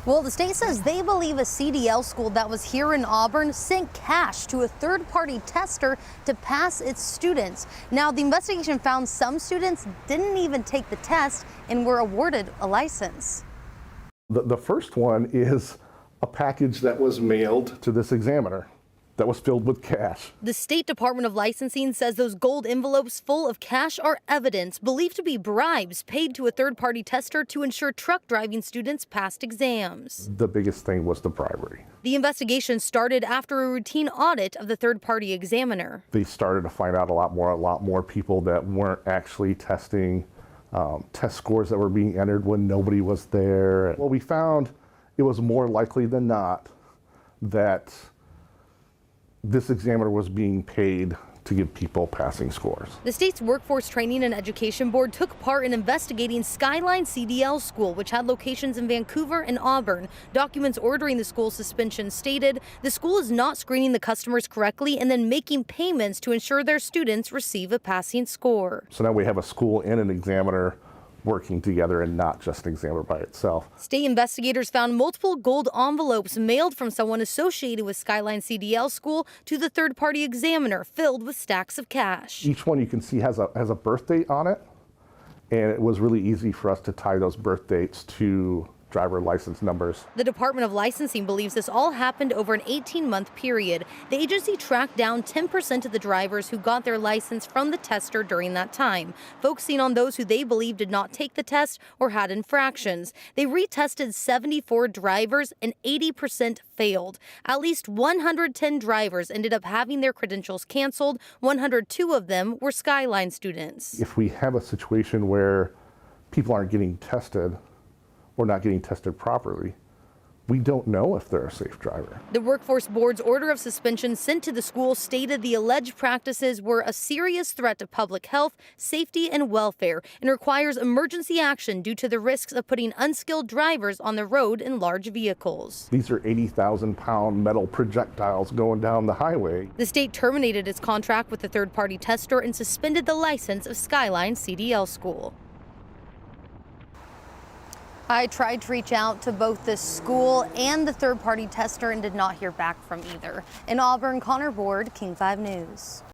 Well, the state says they believe a CDL school that was here in Auburn sent cash to a third-party tester to pass its students. Now, the investigation found some students didn't even take the test and were awarded a license. The first one is a package that was mailed to this examiner that was filled with cash. The State Department of Licensing says those gold envelopes full of cash are evidence believed to be bribes paid to a third-party tester to ensure truck driving students passed exams. The biggest thing was the bribery. The investigation started after a routine audit of the third-party examiner. They started to find out a lot more people that weren't actually testing, test scores that were being entered when nobody was there. Well, we found it was more likely than not that this examiner was being paid to give people passing scores. The state's Workforce Training and Education Board took part in investigating Skyline CDL School, which had locations in Vancouver and Auburn. Documents ordering the school's suspension stated the school is not screening the customers correctly and then making payments to ensure their students receive a passing score. So now we have a school and an examiner working together and not just an examiner by itself. State investigators found multiple gold envelopes mailed from someone associated with Skyline CDL School to the third-party examiner filled with stacks of cash. Each one you can see has a birth date on it, and it was really easy for us to tie those birth dates to driver license numbers. The Department of Licensing believes this all happened over an 18-month period. The agency tracked down 10% of the drivers who got their license from the tester during that time, focusing on those who they believe did not take the test or had infractions. They retested 74 drivers and 80% failed. At least 110 drivers ended up having their credentials canceled. 102 of them were Skyline students. If we have a situation where people aren't getting tested or not getting tested properly, we don't know if they're a safe driver. The Workforce Board's order of suspension sent to the school stated the alleged practices were a serious threat to public health, safety, and welfare, and requires emergency action due to the risks of putting unskilled drivers on the road in large vehicles. These are 80,000-pound metal projectiles going down the highway. The state terminated its contract with the third-party tester and suspended the license of Skyline CDL School. I tried to reach out to both the school and the third-party tester and did not hear back from either. In Auburn, Connor Board, King 5 News.